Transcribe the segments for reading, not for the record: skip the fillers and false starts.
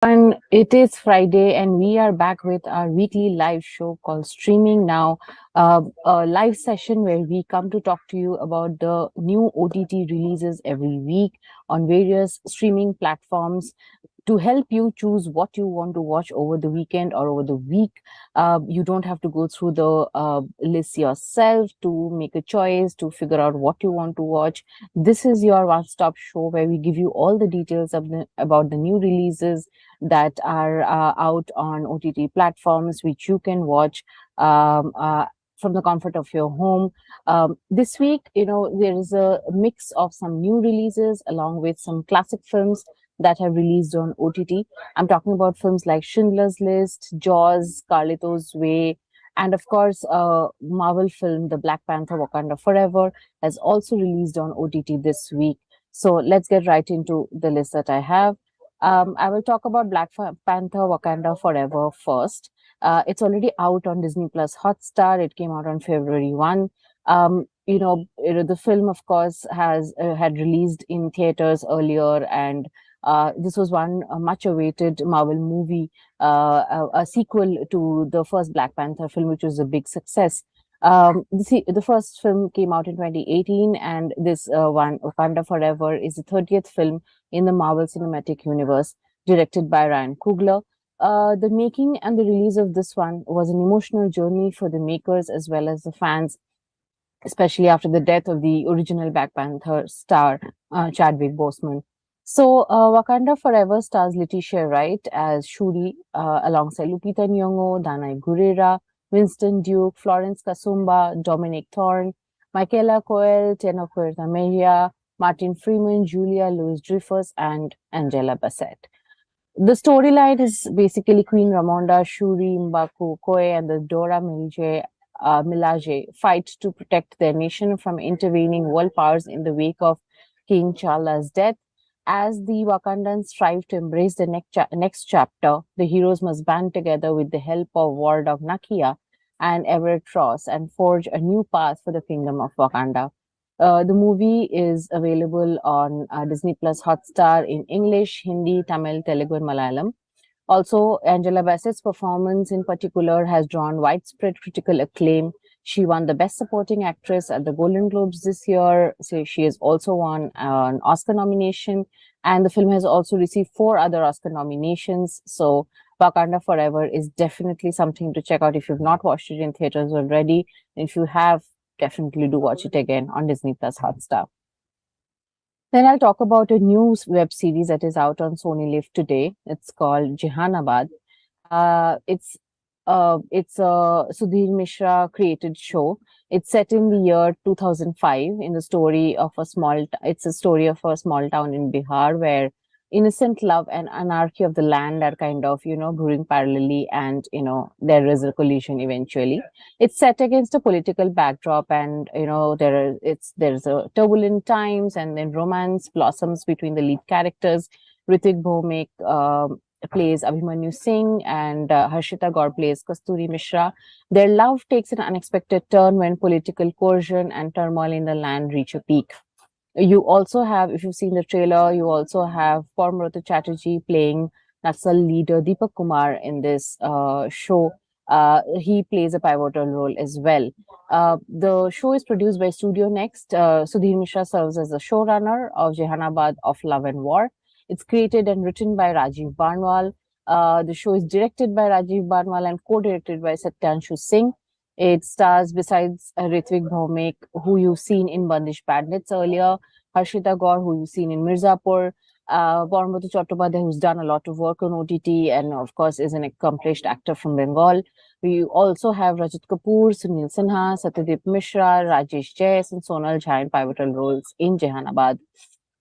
And it is Friday, and we are back with our weekly live show called Streaming Now, a live session where we come to talk to you about the new OTT releases every week on various streaming platforms to help you choose what you want to watch over the weekend or over the week. You don't have to go through the list yourself to make a choice, to figure out what you want to watch. This is your one stop show where we give you all the details about the new releases that are out on OTT platforms, which you can watch. From the comfort of your home. This week, there is a mix of some new releases along with some classic films that have released on OTT. I'm talking about films like Schindler's List, Jaws, Carlito's Way, and of course, Marvel film The Black Panther: Wakanda Forever has also released on OTT this week. So let's get right into the list that I have. I will talk about Panther: Wakanda Forever first. It's already out on Disney Plus Hotstar. It came out on February 1. The film, of course, has had released in theaters earlier, and this was one much awaited Marvel movie, a sequel to the first Black Panther film, which was a big success. The first film came out in 2018, and this one, Wakanda Forever, is the 30th film in the Marvel Cinematic Universe, directed by Ryan Coogler. The making and the release of this one was an emotional journey for the makers as well as the fans, especially after the death of the original Black Panther star, Chadwick Boseman. So, Wakanda Forever stars Letitia Wright as Shuri, alongside Lupita Nyong'o, Danai Gurira, Winston Duke, Florence Kasumba, Dominic Thorne, Michaela Coel, Tenoch Huerta, Martin Freeman, Julia Louis-Dreyfus, and Angela Bassett. The storyline is basically Queen Ramonda, Shuri, Mbaku, Koe, and the Dora Milaje fight to protect their nation from intervening world powers in the wake of King T'Challa's death. As the Wakandans strive to embrace the next chapter, the heroes must band together with the help of War Dog Nakia and Everett Ross and forge a new path for the Kingdom of Wakanda. The movie is available on Disney Plus Hotstar in English, Hindi, Tamil, Telugu, and Malayalam. Also, Angela Bassett's performance in particular has drawn widespread critical acclaim. She won the Best Supporting Actress at the Golden Globes this year. So she has also won an Oscar nomination, and the film has also received 4 other Oscar nominations. So Wakanda Forever is definitely something to check out if you've not watched it in theaters already. And if you have, definitely do watch it again on Disney Plus Hotstar. Then I'll talk about a new web series that is out on Sony Live today. It's called Jehanabad. It's a Sudhir Mishra created show. It's set in the year 2005 in the story of it's a story of a small town in Bihar where innocent love and anarchy of the land are kind of, brewing parallelly, and, there is a collision eventually. It's set against a political backdrop, and, there's a turbulent times, and then romance blossoms between the lead characters. Ritik Bhomik, plays Abhimanyu Singh, and Harshita Gaur plays Kasturi Mishra. Their love takes an unexpected turn when political coercion and turmoil in the land reach a peak. You also have, if you've seen the trailer, you also have Paramrata Chatterjee playing Naxal leader Deepak Kumar in this show. He plays a pivotal role as well. The show is produced by Studio Next. Sudhir Mishra serves as the showrunner of Jehanabad of Love and War. It's created and written by Rajiv Barnwal. The show is directed by Rajiv Barnwal and co-directed by Satyanshu Singh. It stars, besides Ritvik Bhaumik, who you've seen in Bandish Bandits earlier, Harshita Gaur, who you've seen in Mirzapur, Paramrata Chattopadhyay, who's done a lot of work on OTT and, of course, is an accomplished actor from Bengal. We also have Rajat Kapoor, Sunil Sinha, Satyadeep Mishra, Rajesh Jais, and Sonal Jha in pivotal roles in Jehanabad.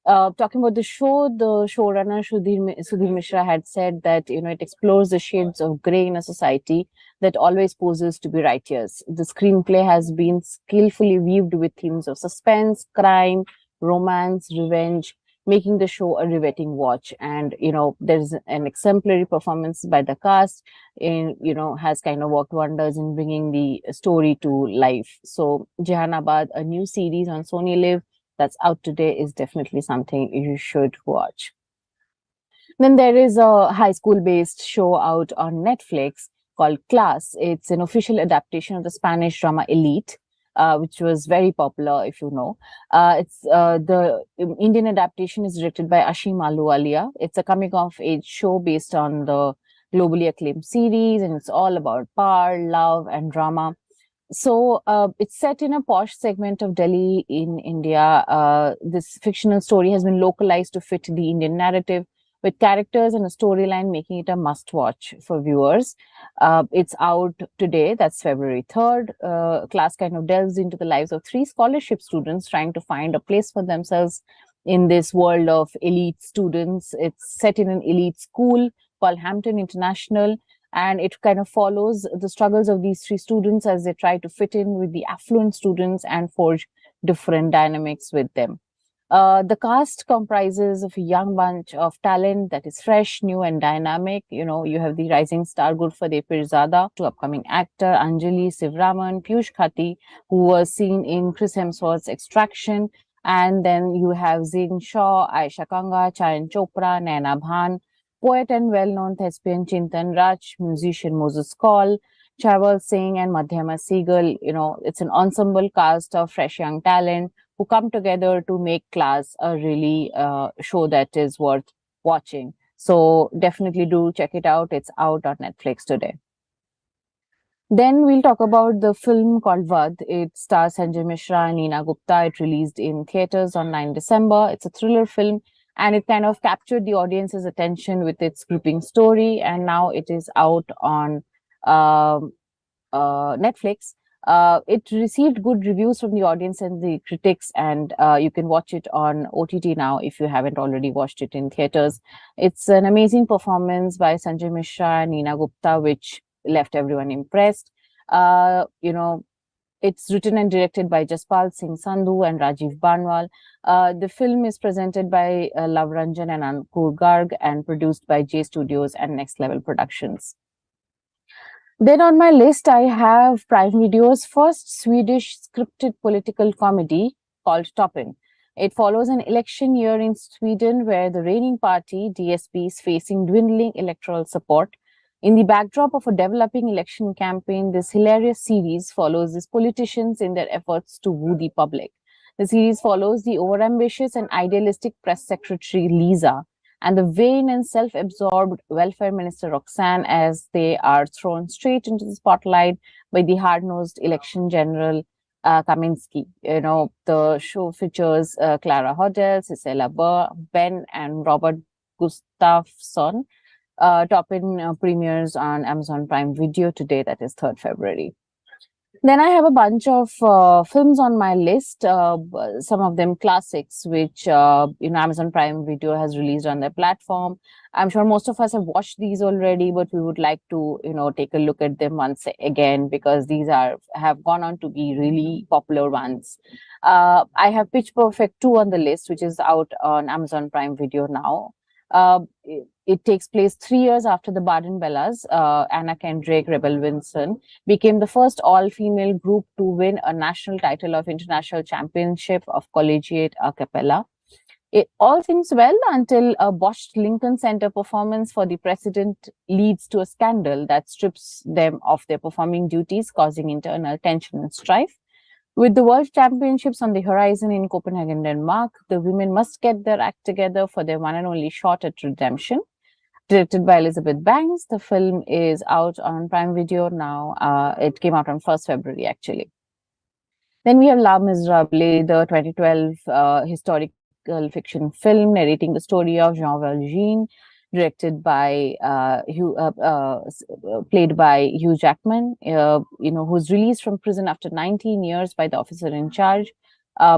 Talking about the show, the showrunner Sudhir Mishra had said that it explores the shades of grey in a society that always poses to be righteous. The screenplay has been skillfully weaved with themes of suspense, crime, romance, revenge, making the show a riveting watch. And there's an exemplary performance by the cast, in has kind of worked wonders in bringing the story to life. So Jehanabad, a new series on Sony Live that's out today, is definitely something you should watch. Then there is a high school based show out on Netflix called Class. It's an official adaptation of the Spanish drama Elite, which was very popular, if you know. It's the Indian adaptation is directed by Ashim Aluwalia. It's a coming of age show based on the globally acclaimed series, and it's all about power, love, and drama. So it's set in a posh segment of Delhi in India. This fictional story has been localized to fit the Indian narrative, with characters and a storyline making it a must watch for viewers. It's out today, that's February 3rd. Class kind of delves into the lives of three scholarship students trying to find a place for themselves in this world of elite students. It's set in an elite school called Hampton International, and it kind of follows the struggles of these three students as they try to fit in with the affluent students and forge different dynamics with them. The cast comprises of a young bunch of talent that is fresh, new, and dynamic. You know, you have the rising star Gurfadev Pirzada, to upcoming actor Anjali Sivraman, Piyush Khati, who was seen in Chris Hemsworth's Extraction, and then you have Zain Shaw, Aisha Kanga, Chayan Chopra, Naina Bhan, poet and well-known thespian Chintan Raj, musician Moses Kaul, Chawal Singh, and Madhyama Segal. You know, it's an ensemble cast of fresh young talent who come together to make Class a really show that is worth watching. So definitely do check it out. It's out on Netflix today. Then we'll talk about the film called Vadh. It stars Sanjay Mishra and Neena Gupta. It released in theaters on 9 December. It's a thriller film, and it kind of captured the audience's attention with its gripping story. And now it is out on Netflix. It received good reviews from the audience and the critics, and you can watch it on OTT now if you haven't already watched it in theaters. It's an amazing performance by Sanjay Mishra and Neena Gupta, which left everyone impressed. You know, it's written and directed by Jaspal Singh Sandhu and Rajiv Banwal. The film is presented by Lav Ranjan and Ankur Garg and produced by J Studios and Next Level Productions. Then on my list, I have Prime Video's first Swedish scripted political comedy called Toppen. It follows an election year in Sweden where the reigning party, DSP, is facing dwindling electoral support. In the backdrop of a developing election campaign, this hilarious series follows these politicians in their efforts to woo the public. The series follows the overambitious and idealistic press secretary Lisa and the vain and self-absorbed welfare minister Roxanne as they are thrown straight into the spotlight by the hard-nosed election general Kaminsky. You know, the show features Clara Hodel, Cicela Ben, and Robert Gustafsson. Toppin premieres on Amazon Prime Video today, that is 3rd February. Then I have a bunch of films on my list, some of them classics, which Amazon Prime Video has released on their platform. I'm sure most of us have watched these already, but we would like to take a look at them once again because these have gone on to be really popular ones. I have Pitch Perfect 2 on the list, which is out on Amazon Prime Video now. It takes place 3 years after the Baden-Bellas. Anna Kendrick, Rebel Wilson became the first all-female group to win a national title of International Championship of Collegiate a cappella. All seems well until a botched Lincoln Center performance for the president leads to a scandal that strips them of their performing duties, causing internal tension and strife. With the World Championships on the horizon in Copenhagen, Denmark, the women must get their act together for their one and only shot at redemption. Directed by Elizabeth Banks, the film is out on Prime Video now. It came out on 1st February, actually. Then we have La Miserable, the 2012 historical fiction film narrating the story of Jean Valjean, directed by played by Hugh Jackman, who's released from prison after 19 years by the officer in charge,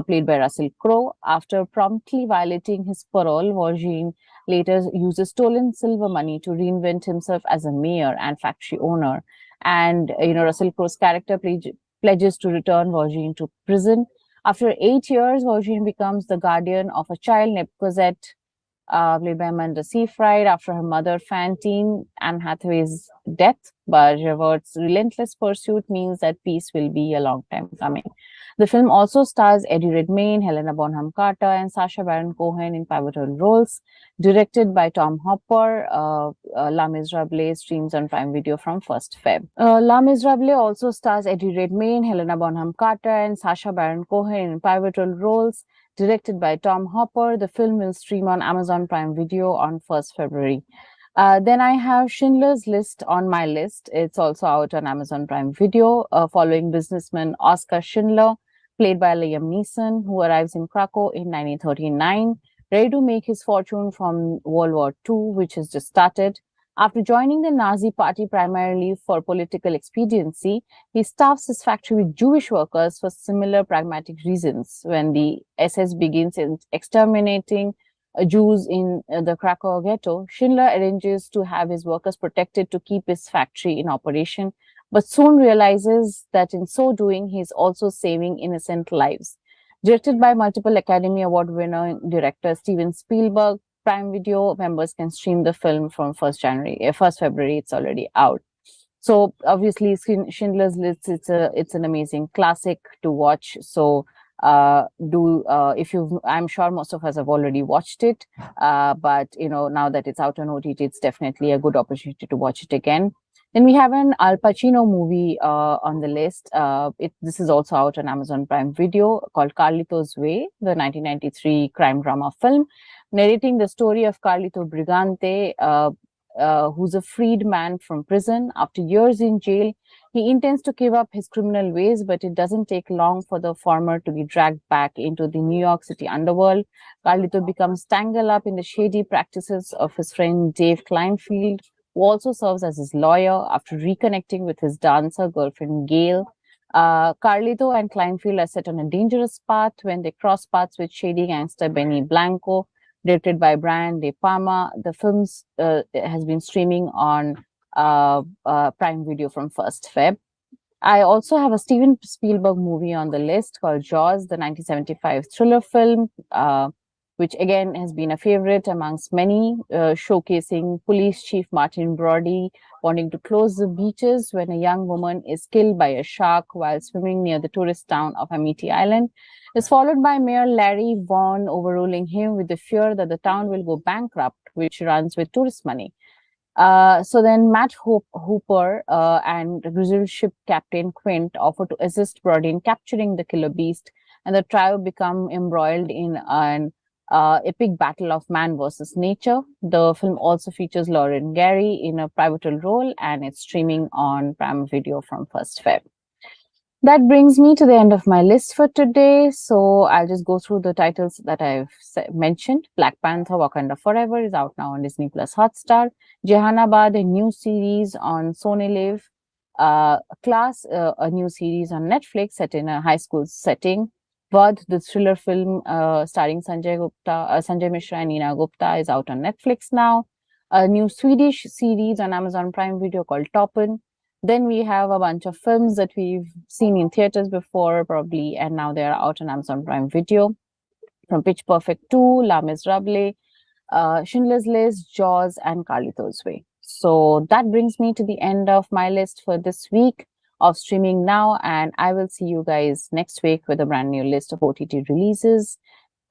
played by Russell Crowe. After promptly violating his parole, Valjean later uses stolen silver money to reinvent himself as a mayor and factory owner. And Russell Crowe's character pledges to return Valjean to prison. After 8 years, Valjean becomes the guardian of a child named Cosette, played by Amanda Seyfried, after her mother Fantine Anne Hathaway's death. But Revert's relentless pursuit means that peace will be a long time coming. The film also stars Eddie Redmayne, Helena Bonham Carter, and Sacha Baron Cohen in pivotal roles. Directed by Tom Hopper, La Miserable streams on Prime Video from 1st Feb. La Miserable also stars Eddie Redmayne, Helena Bonham Carter, and Sacha Baron Cohen in pivotal roles. Directed by Tom Hopper, the film will stream on Amazon Prime Video on 1st February. Then I have Schindler's List on my list. It's also out on Amazon Prime Video, following businessman Oscar Schindler, played by Liam Neeson, who arrives in Krakow in 1939, ready to make his fortune from World War II, which has just started. After joining the Nazi party primarily for political expediency, he staffs his factory with Jewish workers for similar pragmatic reasons. When the SS begins exterminating Jews in the Krakow ghetto, Schindler arranges to have his workers protected to keep his factory in operation, but soon realizes that in so doing, he is also saving innocent lives. Directed by multiple Academy Award winner director Steven Spielberg, Prime Video members can stream the film from 1st February. It's already out. So obviously, Schindler's List, it's an amazing classic to watch. So if you've, I'm sure most of us have already watched it, but now that it's out on OTT, it's definitely a good opportunity to watch it again. Then we have an Al Pacino movie on the list. This is also out on Amazon Prime Video, called Carlito's Way, the 1993 crime drama film, narrating the story of Carlito Brigante, who's a freed man from prison. After years in jail, he intends to give up his criminal ways, but it doesn't take long for the former to be dragged back into the New York City underworld. Carlito becomes tangled up in the shady practices of his friend Dave Kleinfeld, who also serves as his lawyer. After reconnecting with his dancer girlfriend Gail, Carlito and Kleinfeld are set on a dangerous path when they cross paths with shady gangster Benny Blanco. Directed by Brian De Palma, the film has been streaming on Prime Video from 1st Feb. I also have a Steven Spielberg movie on the list called Jaws, the 1975 thriller film, which again has been a favorite amongst many, showcasing police chief Martin Brody wanting to close the beaches when a young woman is killed by a shark while swimming near the tourist town of Amity Island. Is followed by Mayor Larry Vaughn overruling him with the fear that the town will go bankrupt, which runs with tourist money. So then Matt Hooper and cruise ship captain Quint offer to assist Brody in capturing the killer beast, and the trio become embroiled in an epic battle of man versus nature. The film also features Lauren Gary in a pivotal role, and it's streaming on Prime Video from 1st Feb. That brings me to the end of my list for today. So I'll just go through the titles that I've mentioned. Black Panther: Wakanda Forever is out now on Disney Plus Hotstar. Jehanabad, a new series on Sony Live. Class, a new series on Netflix set in a high school setting. Vadh, the thriller film starring Sanjay Mishra and Neena Gupta, is out on Netflix now. A new Swedish series on Amazon Prime Video called Toppen. Then we have a bunch of films that we've seen in theaters before, probably, and now they're out on Amazon Prime Video. From Pitch Perfect 2, La Miserable, Schindler's List, Jaws, and Carlito's Way. So that brings me to the end of my list for this week of Streaming Now, and I will see you guys next week with a brand new list of OTT releases.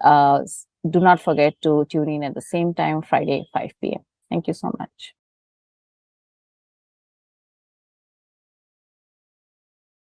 Do not forget to tune in at the same time, Friday, 5 p.m. Thank you so much.